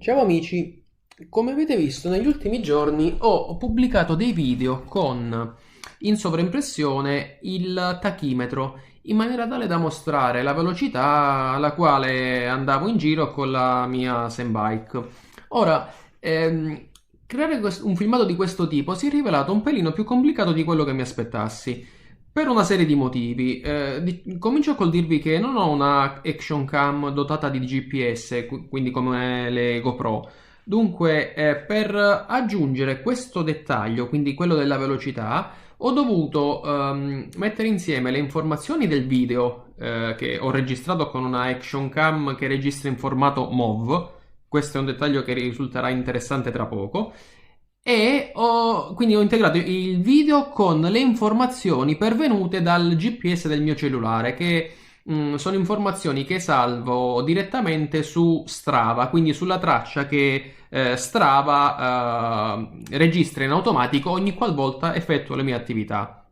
Ciao amici, come avete visto negli ultimi giorni ho pubblicato dei video con in sovraimpressione il tachimetro in maniera tale da mostrare la velocità alla quale andavo in giro con la mia Zenbike. Ora, creare un filmato di questo tipo si è rivelato un pelino più complicato di quello che mi aspettassi. Per una serie di motivi. Comincio col dirvi che non ho una action cam dotata di GPS, quindi come le GoPro. Dunque, per aggiungere questo dettaglio, quindi quello della velocità, ho dovuto mettere insieme le informazioni del video che ho registrato con una action cam che registra in formato MOV. Questo è un dettaglio che risulterà interessante tra poco. Quindi ho integrato il video con le informazioni pervenute dal GPS del mio cellulare, che sono informazioni che salvo direttamente su Strava, quindi sulla traccia che Strava registra in automatico ogni qualvolta effettuo le mie attività.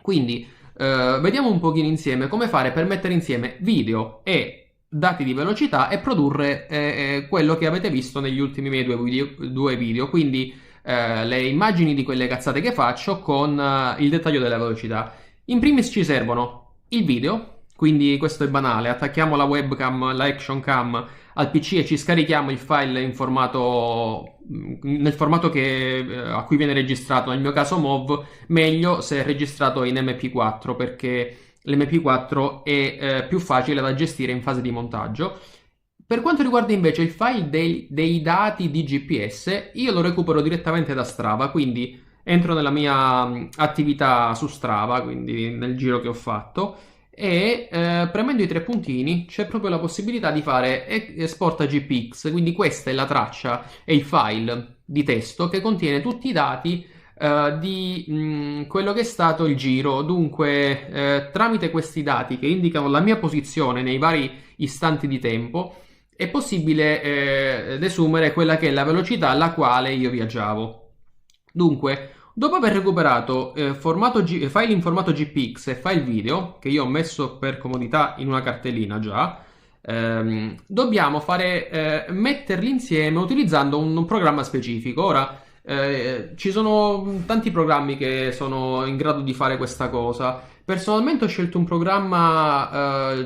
Quindi vediamo un pochino insieme come fare per mettere insieme video e dati di velocità e produrre quello che avete visto negli ultimi miei due video. Quindi le immagini di quelle cazzate che faccio con il dettaglio della velocità. In primis ci servono il video, quindi questo è banale, attacchiamo la webcam, la action cam al PC e ci scarichiamo il file in formato nel formato a cui viene registrato, nel mio caso MOV, meglio se è registrato in MP4 perché l'MP4 è più facile da gestire in fase di montaggio. Per quanto riguarda invece il file dei dati di GPS, io lo recupero direttamente da Strava, quindi entro nella mia attività su Strava, quindi nel giro che ho fatto, e premendo i tre puntini c'è proprio la possibilità di fare esporta GPX, quindi questa è la traccia e il file di testo che contiene tutti i dati di quello che è stato il giro. Dunque, tramite questi dati che indicano la mia posizione nei vari istanti di tempo, è possibile desumere quella che è la velocità alla quale io viaggiavo. Dunque, dopo aver recuperato file in formato GPX e file video, che io ho messo per comodità in una cartellina già, dobbiamo metterli insieme utilizzando un programma specifico. Ora, ci sono tanti programmi che sono in grado di fare questa cosa. Personalmente ho scelto un programma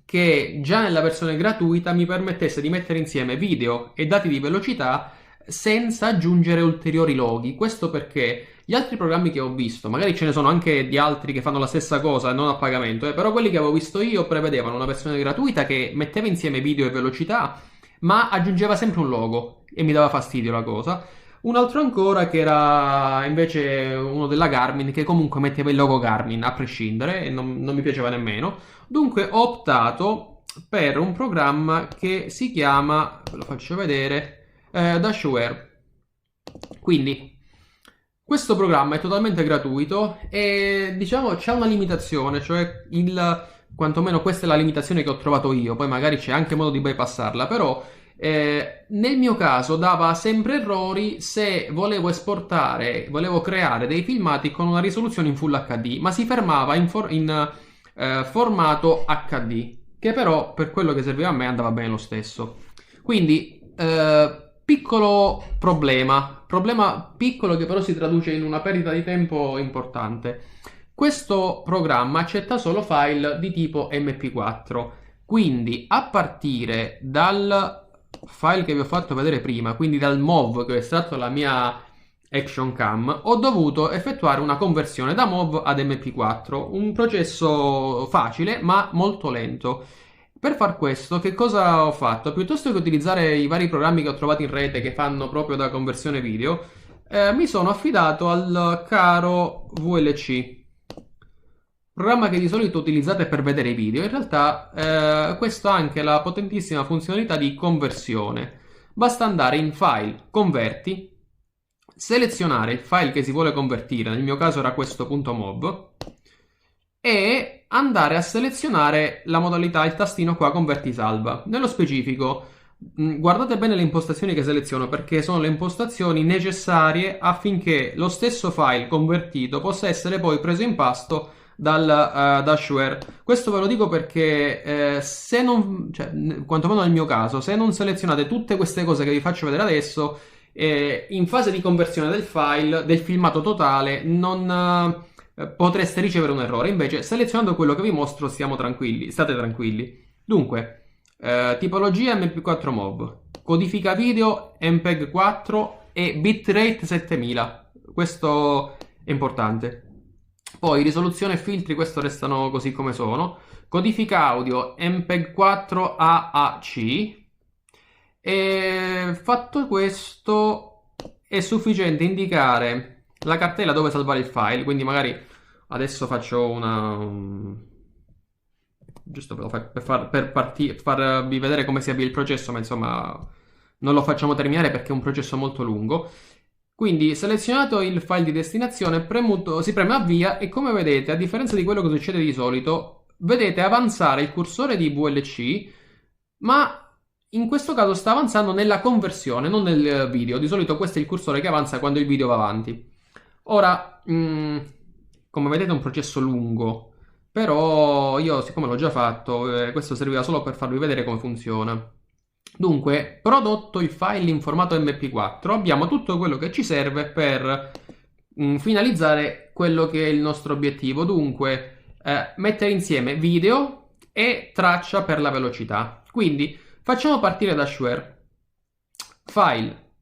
che già nella versione gratuita mi permettesse di mettere insieme video e dati di velocità senza aggiungere ulteriori loghi. Questo perché gli altri programmi che ho visto, magari ce ne sono anche di altri che fanno la stessa cosa non a pagamento, però quelli che avevo visto io prevedevano una versione gratuita che metteva insieme video e velocità, ma aggiungeva sempre un logo e mi dava fastidio la cosa. Un altro ancora che era invece uno della Garmin, che comunque metteva il logo Garmin a prescindere e non mi piaceva nemmeno. Dunque ho optato per un programma che si chiama, ve lo faccio vedere, Dashware. Quindi questo programma è totalmente gratuito e diciamo c'è una limitazione, cioè quantomeno questa è la limitazione che ho trovato io, poi magari c'è anche modo di bypassarla, però nel mio caso dava sempre errori se volevo creare dei filmati con una risoluzione in Full HD, ma si fermava in formato HD, che però per quello che serviva a me andava bene lo stesso. Quindi, piccolo problema piccolo che però si traduce in una perdita di tempo importante. Questo programma accetta solo file di tipo MP4, quindi a partire dal file che vi ho fatto vedere prima, quindi dal MOV che ho estratto la mia action cam, ho dovuto effettuare una conversione da MOV ad MP4, un processo facile ma molto lento. Per far questo, che cosa ho fatto? Piuttosto che utilizzare i vari programmi che ho trovato in rete che fanno proprio da conversione video, mi sono affidato al caro VLC, programma che di solito utilizzate per vedere i video. In realtà questo ha anche la potentissima funzionalità di conversione. Basta andare in File, Converti, selezionare il file che si vuole convertire, nel mio caso era questo .mov, e andare a selezionare la modalità, il tastino qua, Converti Salva. Nello specifico, guardate bene le impostazioni che seleziono perché sono le impostazioni necessarie affinché lo stesso file convertito possa essere poi preso in pasto dashware. Questo ve lo dico perché se non, cioè, quantomeno nel mio caso, se non selezionate tutte queste cose che vi faccio vedere adesso, in fase di conversione del file, del filmato totale, non potreste ricevere un errore. Invece, selezionando quello che vi mostro, stiamo tranquilli, state tranquilli. Dunque, tipologia MP4 MOV, codifica video MPEG 4 e bitrate 7000. Questo è importante. Poi risoluzione e filtri, questo restano così come sono. Codifica audio MPEG 4 AAC. E fatto questo è sufficiente indicare la cartella dove salvare il file. Quindi magari adesso faccio una... giusto per farvi vedere come si avvia il processo, ma insomma non lo facciamo terminare perché è un processo molto lungo. Quindi selezionato il file di destinazione, si preme avvia e come vedete, a differenza di quello che succede di solito, vedete avanzare il cursore di VLC, ma in questo caso sta avanzando nella conversione, non nel video. Di solito questo è il cursore che avanza quando il video va avanti. Ora, come vedete è un processo lungo, però io siccome l'ho già fatto, questo serviva solo per farvi vedere come funziona. Dunque, prodotto il file in formato MP4, abbiamo tutto quello che ci serve per finalizzare quello che è il nostro obiettivo. Dunque, mettere insieme video e traccia per la velocità. Quindi, facciamo partire da Share. File,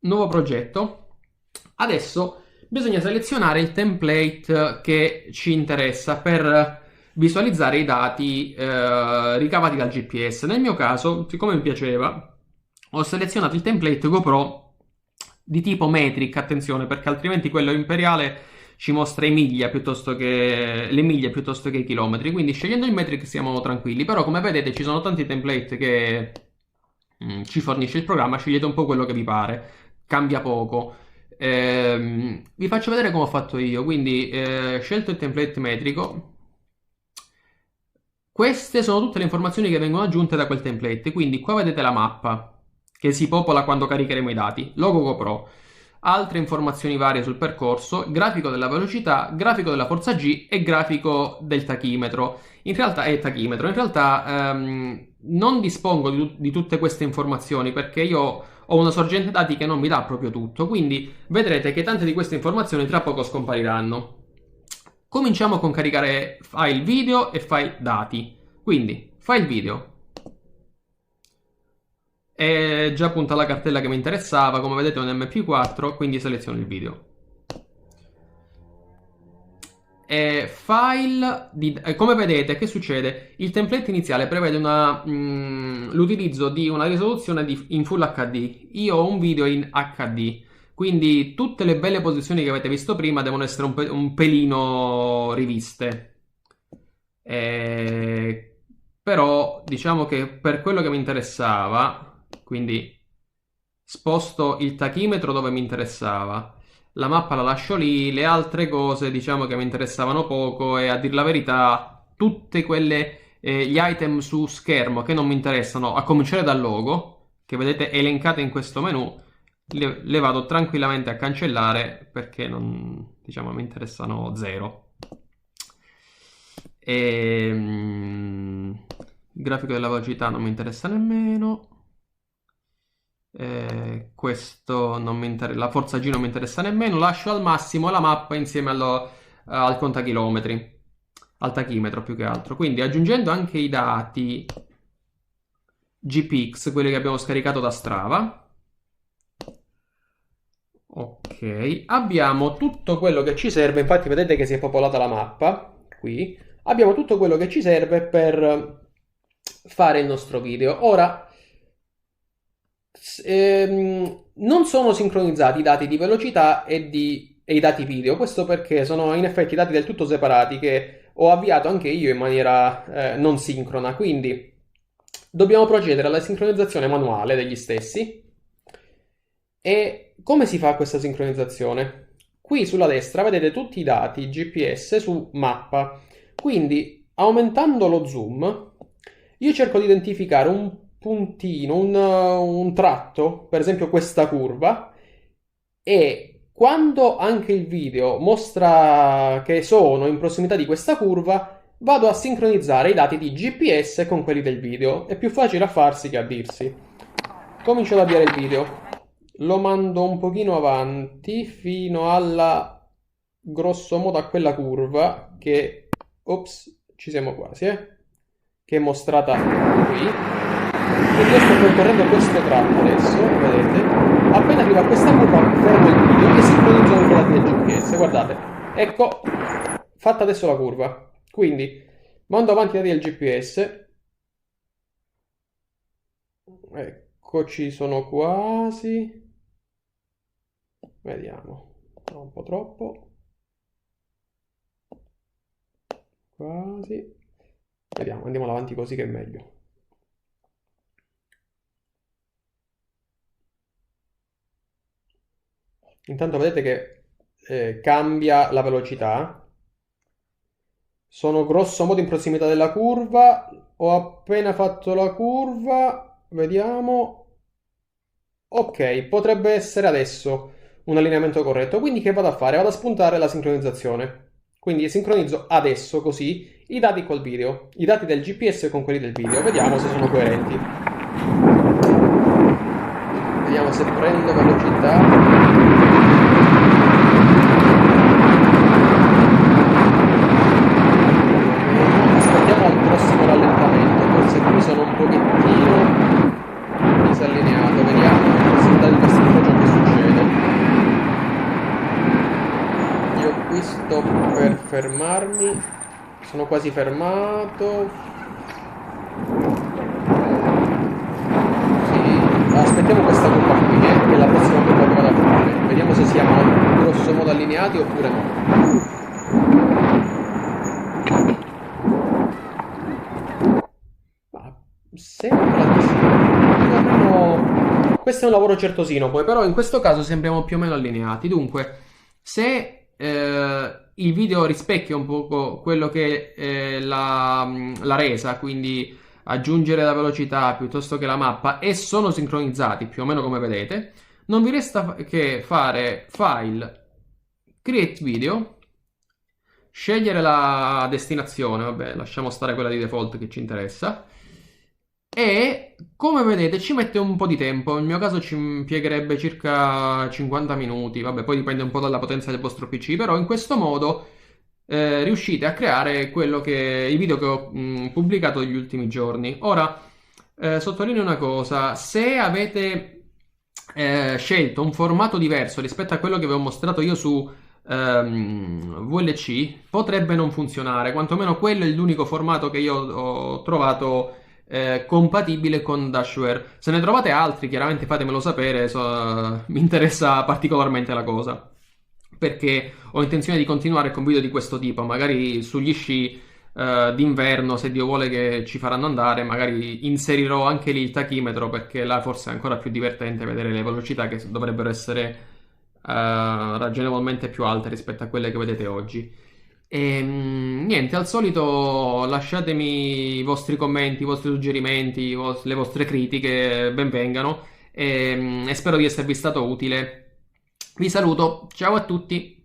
nuovo progetto. Adesso bisogna selezionare il template che ci interessa per visualizzare i dati ricavati dal GPS. Nel mio caso, siccome mi piaceva, ho selezionato il template GoPro di tipo metric, attenzione, perché altrimenti quello imperiale ci mostra le miglia piuttosto che i chilometri. Quindi scegliendo il metric siamo tranquilli. Però come vedete ci sono tanti template che ci fornisce il programma, scegliete un po' quello che vi pare, cambia poco. Vi faccio vedere come ho fatto io. Quindi scelto il template metrico. Queste sono tutte le informazioni che vengono aggiunte da quel template. Quindi qua vedete la mappa che si popola quando caricheremo i dati, logo GoPro, altre informazioni varie sul percorso, grafico della velocità, grafico della forza G e grafico del tachimetro. In realtà non dispongo di tutte queste informazioni perché io ho una sorgente dati che non mi dà proprio tutto, quindi vedrete che tante di queste informazioni tra poco scompariranno. Cominciamo con caricare file video e file dati. Quindi, file video. È già punta la cartella che mi interessava, come vedete è un MP4, quindi seleziono il video. Come vedete, che succede? Il template iniziale prevede l'utilizzo di una risoluzione in Full HD. Io ho un video in HD. Quindi tutte le belle posizioni che avete visto prima devono essere un pelino riviste. Però diciamo che per quello che mi interessava, quindi sposto il tachimetro dove mi interessava, la mappa la lascio lì, le altre cose diciamo che mi interessavano poco e a dir la verità tutte quelle gli item su schermo che non mi interessano, a cominciare dal logo, che vedete elencate in questo menu, le vado tranquillamente a cancellare perché non, diciamo, mi interessano zero. Il grafico della velocità non mi interessa nemmeno. Questo non mi interessa, la forza G non mi interessa nemmeno. Lascio al massimo la mappa insieme al contachilometri, al tachimetro più che altro. Quindi aggiungendo anche i dati GPX, quelli che abbiamo scaricato da Strava. Ok, abbiamo tutto quello che ci serve, infatti vedete che si è popolata la mappa, qui. Abbiamo tutto quello che ci serve per fare il nostro video. Ora, non sono sincronizzati i dati di velocità e i dati video, questo perché sono in effetti dati del tutto separati che ho avviato anche io in maniera non sincrona, quindi dobbiamo procedere alla sincronizzazione manuale degli stessi. E come si fa questa sincronizzazione? Qui sulla destra vedete tutti i dati GPS su mappa, quindi aumentando lo zoom io cerco di identificare un puntino, un tratto, per esempio questa curva, e quando anche il video mostra che sono in prossimità di questa curva, vado a sincronizzare i dati di GPS con quelli del video. È più facile a farsi che a dirsi. Comincio ad avviare il video. Lo mando un pochino avanti fino alla, grosso modo, a quella curva che, ops, ci siamo quasi, che è mostrata qui. Quindi io sto percorrendo questo tratto adesso, vedete? Appena arrivo a questa curva fermo il video e sincronizzo anche la del GPS. Guardate, ecco, fatta adesso la curva. Quindi mando avanti la del GPS. Eccoci, sono quasi. Vediamo, un po' troppo. Quasi. Vediamo, andiamo avanti così che è meglio. Intanto vedete che cambia la velocità. Sono grosso modo in prossimità della curva. Ho appena fatto la curva. Vediamo. Ok, potrebbe essere adesso un allineamento corretto. Quindi che vado a fare? Vado a spuntare la sincronizzazione. Quindi sincronizzo adesso così i dati col video, i dati del GPS con quelli del video. Vediamo se sono coerenti. Vediamo se prendo velocità. Aspettiamo al prossimo rallentamento. Forse qui sono un pochettino disallineato. Vediamo se da questo ciò che succede. Io qui sto per fermarmi. Sono quasi fermato. Sì, aspettiamo questa curva qui, che è la prossima curva che vado a fare. Vediamo se siamo grosso modo allineati oppure no. Sembra di sì. Più o meno. Questo è un lavoro certosino, poi, però in questo caso sembriamo più o meno allineati. Dunque, se il video rispecchia un po' quello che è la resa, quindi aggiungere la velocità piuttosto che la mappa, e sono sincronizzati più o meno come vedete, non vi resta che fare file, create video, scegliere la destinazione, vabbè, lasciamo stare quella di default che ci interessa. E come vedete ci mette un po' di tempo, nel mio caso ci impiegherebbe circa 50 minuti, vabbè poi dipende un po' dalla potenza del vostro PC, però in questo modo riuscite a creare i video che ho pubblicato negli ultimi giorni. Ora, sottolineo una cosa, se avete scelto un formato diverso rispetto a quello che vi ho mostrato io su VLC, potrebbe non funzionare, quantomeno quello è l'unico formato che io ho trovato compatibile con Dashware. Se ne trovate altri, chiaramente fatemelo sapere, mi interessa particolarmente la cosa, perché ho intenzione di continuare con video di questo tipo, magari sugli sci d'inverno, se Dio vuole che ci faranno andare, magari inserirò anche lì il tachimetro, perché là forse è ancora più divertente vedere le velocità che dovrebbero essere ragionevolmente più alte rispetto a quelle che vedete oggi. E niente, al solito lasciatemi i vostri commenti, i vostri suggerimenti, le vostre critiche, benvengano, e spero di esservi stato utile. Vi saluto, ciao a tutti!